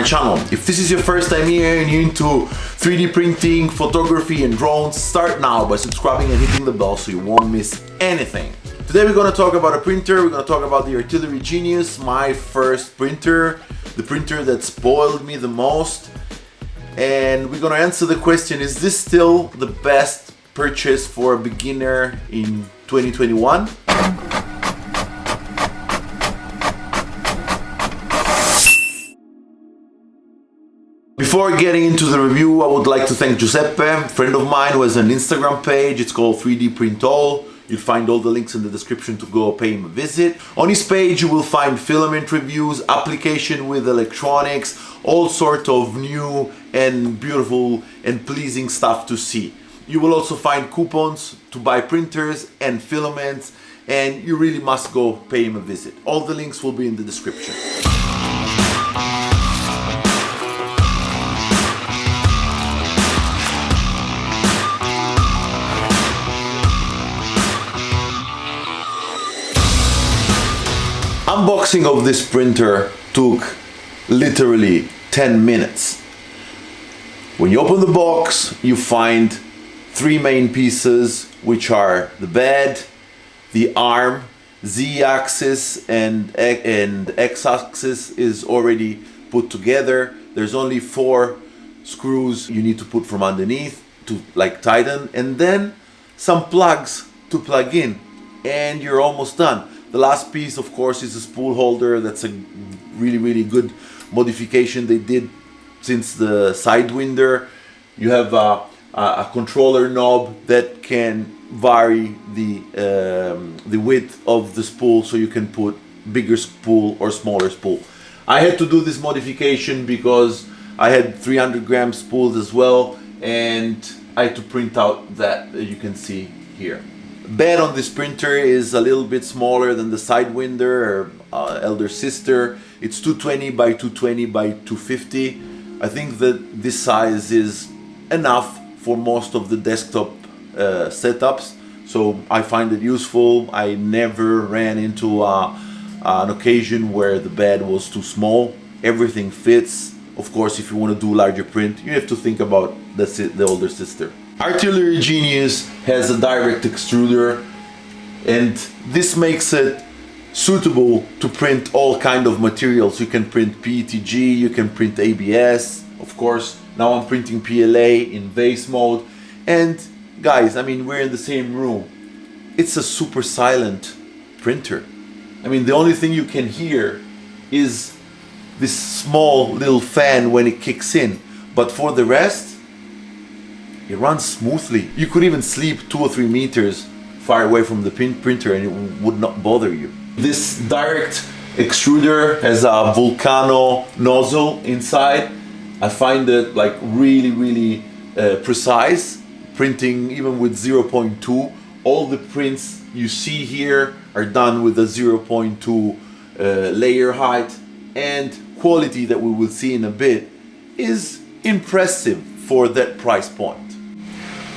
my channel. If this is your first time here and you're into 3D printing, photography and drones, start now by subscribing and hitting the bell so you won't miss anything. Today we're going to talk about a printer. We're going to talk about the Artillery Genius, my first printer, the printer that spoiled me the most. And we're going to answer the question, is this still the best purchase for a beginner in 2021? Before getting into the review, I would like to thank Giuseppe, a friend of mine who has an Instagram page. It's called 3D Print All. You'll find all the links in the description to go pay him a visit. On his page you will find filament reviews, application with electronics, all sort of new and beautiful and pleasing stuff to see. You will also find coupons to buy printers and filaments, and you really must go pay him a visit. All the links will be in the description. Unboxing of this printer took literally 10 minutes. When you open the box, you find three main pieces, which are the bed, the arm, Z-axis and X-axis is already put together. There's only 4 screws you need to put from underneath to tighten, and then some plugs to plug in, and you're almost done. The last piece, of course, is a spool holder. That's a really good modification they did since the Sidewinder. You have a controller knob that can vary the width of the spool, so you can put bigger spool or smaller spool. I had to do this modification because I had 300 gram spools as well, and I had to print out that you can see here. Bed on this printer is a little bit smaller than the Sidewinder or elder sister. It's 220 by 220 by 250. I think that this size is enough for most of the desktop setups, so I find it useful. I never ran into an occasion where the bed was too small. Everything fits. Of course, if you want to do larger print, you have to think about the older sister. Artillery Genius has a direct extruder, and this makes it suitable to print all kind of materials. You can print PETG, you can print ABS, of course. Now I'm printing PLA in vase mode. And guys, I mean, we're in the same room. It's a super silent printer. I mean, the only thing you can hear is this small little fan when it kicks in, but for the rest, it runs smoothly. You could even sleep 2 or 3 meters far away from the printer and it would not bother you. This direct extruder has a Vulcano nozzle inside. I find it really precise, printing even with 0.2. All the prints you see here are done with a 0.2 layer height, and quality that we will see in a bit is impressive for that price point.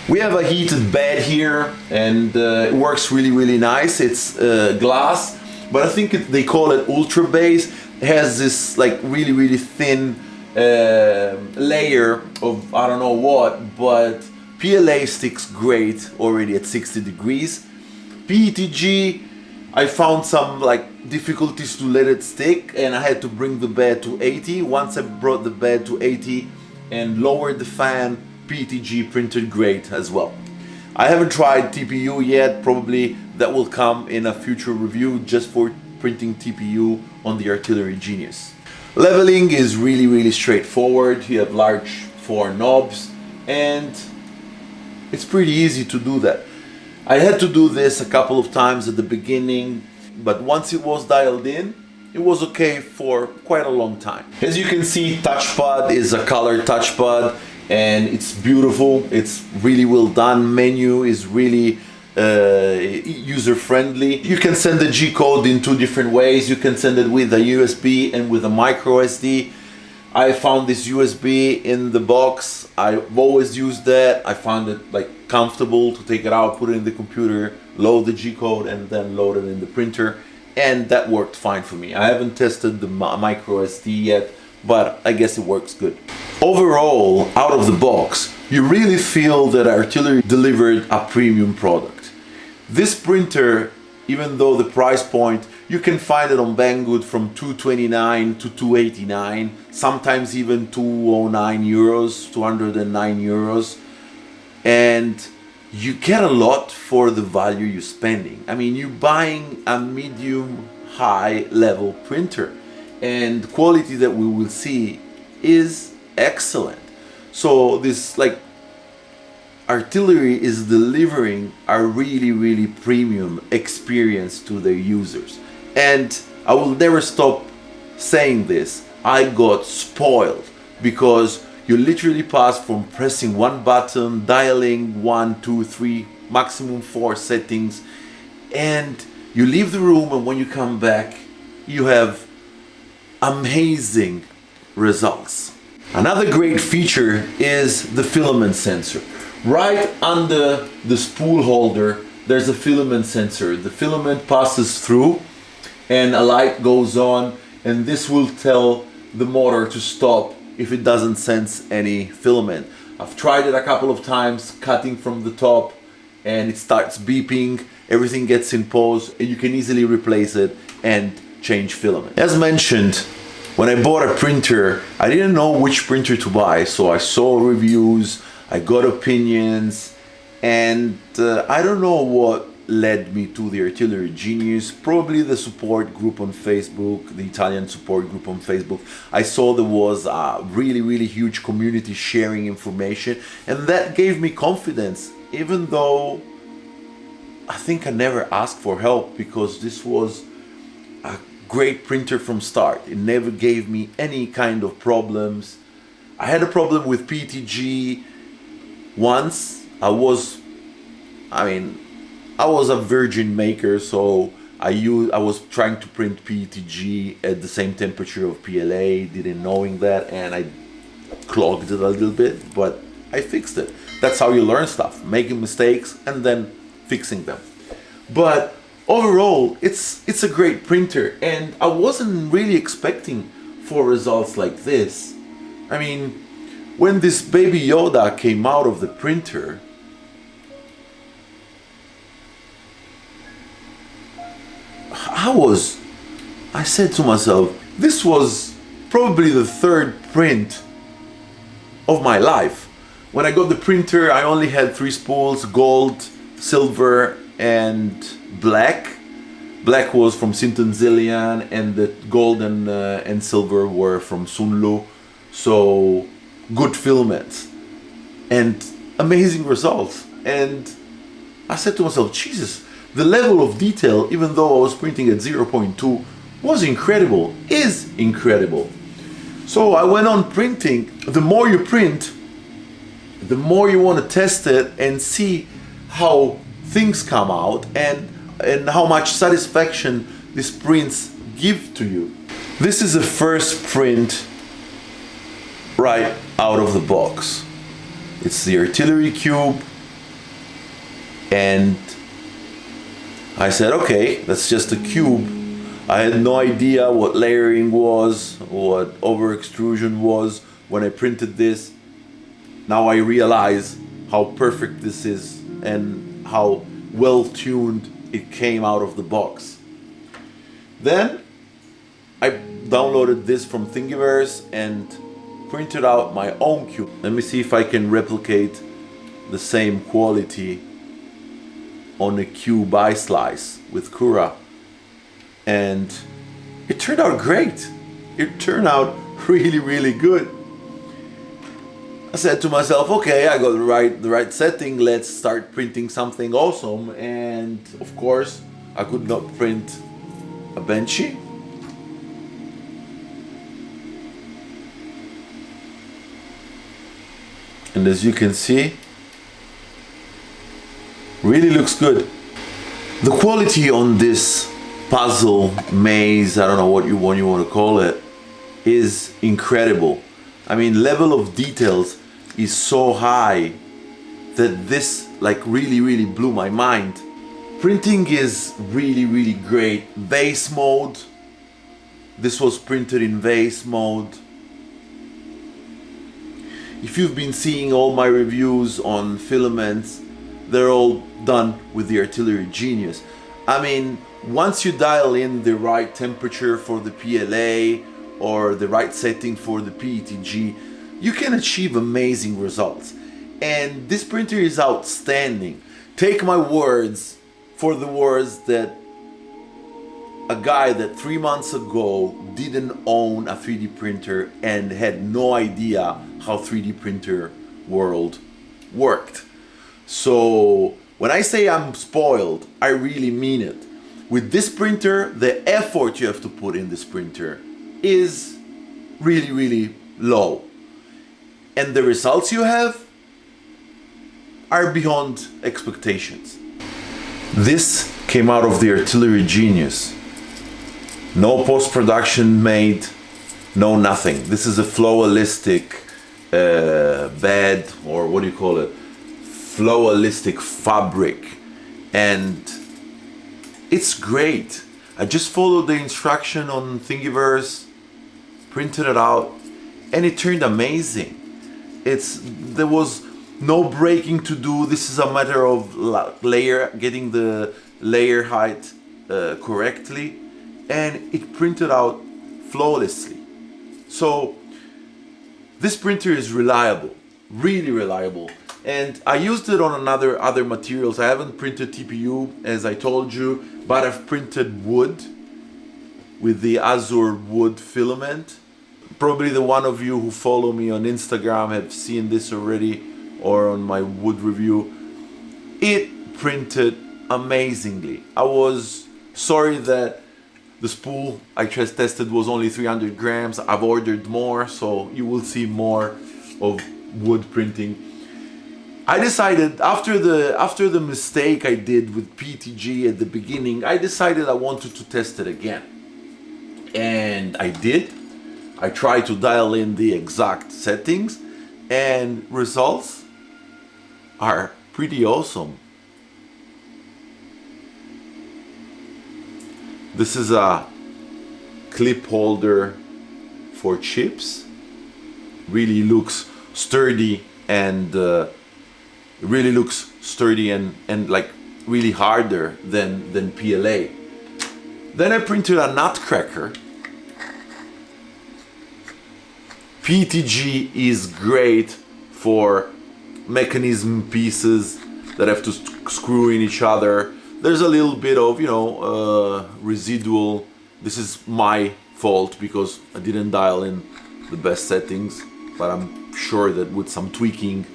We have a heated bed here, and it works really nice. It's glass, but I think they call it ultra base. It has this really thin layer of I don't know what, but PLA sticks great already at 60 degrees. PETG, I found some difficulties to let it stick, and I had to bring the bed to 80. Once I brought the bed to 80 and lowered the fan, PETG printed great as well. I haven't tried TPU yet. Probably that will come in a future review just for printing TPU on the Artillery Genius. Leveling is really straightforward. You have large 4 knobs, and it's pretty easy to do that. I had to do this a couple of times at the beginning, but once it was dialed in, it was okay for quite a long time. As you can see, touchpad is a color touchpad, and it's beautiful. It's really well done. Menu is really user-friendly. You can send the G-code in 2 different ways. You can send it with a USB and with a micro SD. I found this USB in the box. I've always used that. I found it comfortable to take it out, put it in the computer, load the G-code, and then load it in the printer, and that worked fine for me. I haven't tested the micro SD yet, but I guess it works good. Overall, out of the box, you really feel that Artillery delivered a premium product. This printer, even though the price point, you can find it on Bangood from 229 to 289, sometimes even 209 euros, 209 euros. And you get a lot for the value you're spending. I mean, you're buying a medium high level printer, and the quality that we will see is excellent. So this Artillery is delivering a really premium experience to their users. And I will never stop saying this. I got spoiled because you literally pass from pressing one button, dialing 1, 2, 3, maximum 4 settings, and you leave the room, and when you come back, you have amazing results. Another great feature is the filament sensor. Right under the spool holder, there's a filament sensor. The filament passes through and a light goes on, and this will tell the motor to stop if it doesn't sense any filament. I've tried it a couple of times, cutting from the top, and it starts beeping, everything gets in pose, and you can easily replace it and change filament. As mentioned, when I bought a printer, I didn't know which printer to buy, so I saw reviews, I got opinions, and I don't know what led me to the Artillery Genius. Probably the support group on Facebook, the Italian support group on Facebook. I saw there was a really huge community sharing information, and that gave me confidence, even though I think I never asked for help, because this was a great printer from start. It never gave me any kind of problems. I had a problem with PETG once. I was a virgin maker, so I was trying to print PETG at the same temperature of PLA, didn't knowing that, and I clogged it a little bit, but I fixed it. That's how you learn stuff, making mistakes and then fixing them. But overall, it's a great printer, and I wasn't really expecting for results like this. I mean, when this baby Yoda came out of the printer, I said to myself, this was probably the third print of my life. When I got the printer, I only had 3 spools: gold, silver, and black. Black was from Sinton-Zillion, and the gold and silver were from Sunlu. So good filaments and amazing results. And I said to myself, Jesus, the level of detail, even though I was printing at 0.2, was incredible, is incredible. So I went on printing. The more you print, the more you want to test it and see how things come out and how much satisfaction these prints give to you. This is the first print right out of the box. It's the Artillery Cube, and I said, okay, that's just a cube. I had no idea what layering was, what over extrusion was when I printed this. Now I realize how perfect this is and how well tuned it came out of the box. Then I downloaded this from Thingiverse and printed out my own cube. Let me see if I can replicate the same quality on a cube iSlice with Cura, and it turned out great. It turned out really good. I said to myself, okay, I got the right setting, let's start printing something awesome. And of course I could not print a Benchy. And as you can see, really looks good. The quality on this puzzle, maze, I don't know what you want to call it, is incredible. I mean, level of details is so high that this really blew my mind. Printing is really great. Vase mode. This was printed in vase mode. if you've been seeing all my reviews on filaments, they're all done with the Artillery Genius. I mean, once you dial in the right temperature for the PLA or the right setting for the PETG, you can achieve amazing results. And this printer is outstanding. Take my words for the words that a guy that 3 months ago didn't own a 3D printer and had no idea how 3D printer world worked. So when I say I'm spoiled, I really mean it. With this printer, the effort you have to put in this printer is really, really low. And the results you have are beyond expectations. This came out of the Artillery Genius. No post-production made, no nothing. This is a flowalistic bed, or what do you call it? Flowalistic fabric. And it's great. I just followed the instruction on Thingiverse, printed it out, and it turned amazing. There was no breaking to do. This is a matter of getting the layer height correctly, and it printed out flawlessly. So this printer is reliable, really reliable. And I used it on other materials. I haven't printed TPU, as I told you, but I've printed wood with the Azure wood filament. Probably the one of you who follow me on Instagram have seen this already, or on my wood review. It printed amazingly. I was sorry that the spool I just tested was only 300 grams. I've ordered more, so you will see more of wood printing. I decided after the mistake I did with PTG at the beginning, I decided I wanted to test it again. And I did. I tried to dial in the exact settings, and results are pretty awesome. This is a clip holder for chips. Really looks sturdy and like really harder than PLA. Then I printed a nutcracker. PETG is great for mechanism pieces that have to screw in each other. There's a little bit of, residual. This is my fault because I didn't dial in the best settings, but I'm sure that with some tweaking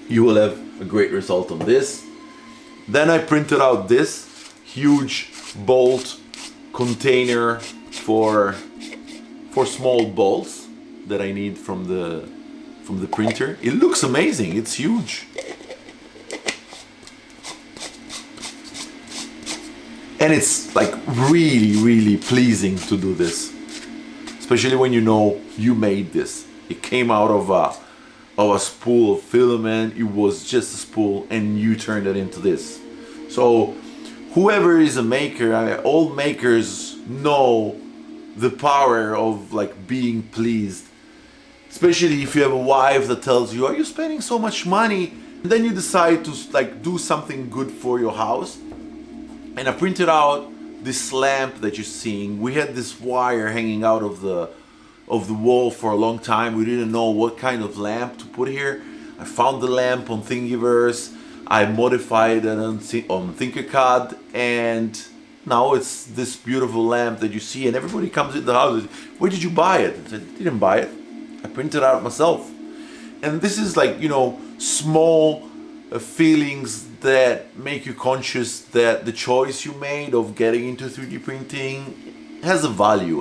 you will have a great result on this. Then I printed out this huge bolt container for small bolts that I need from the printer. It looks amazing. It's huge. And it's like really, really pleasing to do this, especially when you know you made this. It came out of a spool of filament. It was just a spool, and you turned it into this. So whoever is a maker, all makers know the power of like being pleased. Especially if you have a wife that tells you, "Are you spending so much money?" And then you decide to like do something good for your house. And I printed out this lamp that you're seeing. We had this wire hanging out of the wall for a long time. We didn't know what kind of lamp to put here. I found the lamp on Thingiverse. I modified it on Thinkercad, and now it's this beautiful lamp that you see. And everybody comes in the house. "Where did you buy it?" I said, "I didn't buy it. I printed it out myself." And this is like, small feelings that make you conscious that the choice you made of getting into 3D printing has a value,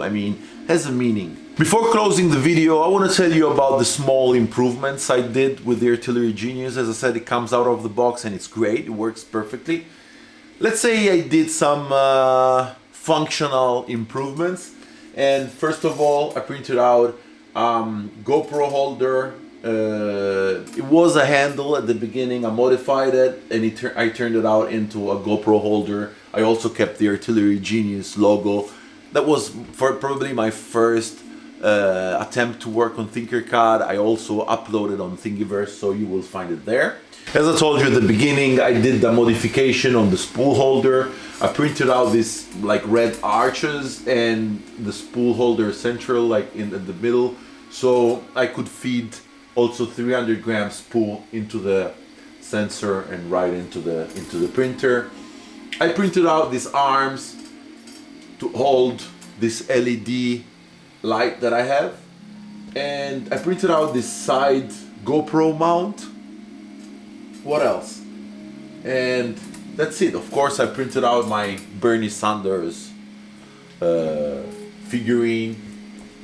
has a meaning. Before closing the video, I want to tell you about the small improvements I did with the Artillery Genius. As I said, it comes out of the box and it's great, it works perfectly. Let's say I did some functional improvements, and first of all, I printed out GoPro holder. It was a handle at the beginning. I modified it, and I turned it out into a GoPro holder. I also kept the Artillery Genius logo. That was probably my first attempt to work on Tinkercad, I also uploaded on Thingiverse, so you will find it there. As I told you at the beginning, I did the modification on the spool holder. I printed out these like red arches and the spool holder central, like in the middle, so I could feed also 300 gram spool into the sensor and right into the printer. I printed out these arms to hold this LED light that I have, and I printed out this side GoPro mount. What else? And that's it. Of course, I printed out my Bernie Sanders figurine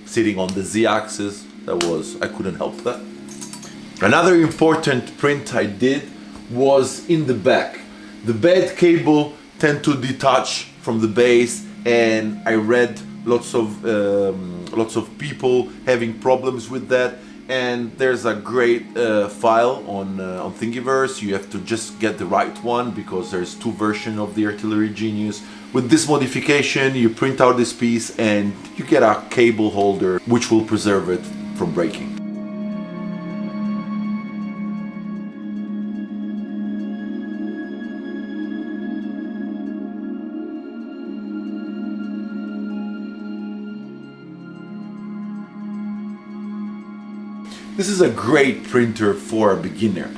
sitting on the Z-axis. I couldn't help that. Another important print I did was in the back. The bed cable tend to detach from the base, and I read lots of people having problems with that. And there's a great file on Thingiverse. You have to just get the right one, because there's two versions of the Artillery Genius. With this modification, you print out this piece and you get a cable holder which will preserve it from breaking. This is a great printer for a beginner.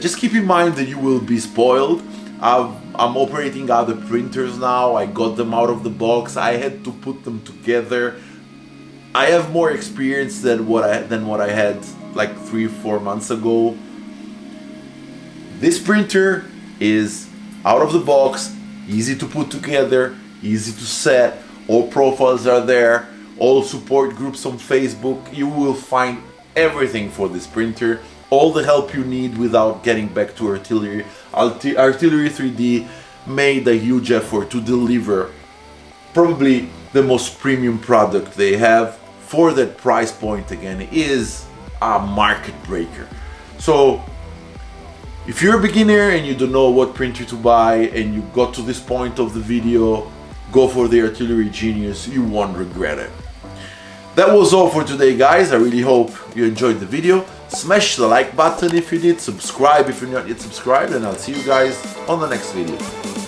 Just keep in mind that you will be spoiled. I'm operating other printers now. I got them out of the box. I had to put them together. I have more experience than what I had like 3-4 months ago. This printer is out of the box, easy to put together, easy to set. All profiles are there, all support groups on Facebook. You will find everything for this printer, all the help you need without getting back to Artillery. Artillery 3D made a huge effort to deliver probably the most premium product they have for that price point. Again, is a market breaker. So if you're a beginner and you don't know what printer to buy and you got to this point of the video, go for the Artillery Genius. You won't regret it. That was all for today, guys. I really hope you enjoyed the video. Smash the like button if you did, subscribe if you're not yet subscribed, and I'll see you guys on the next video.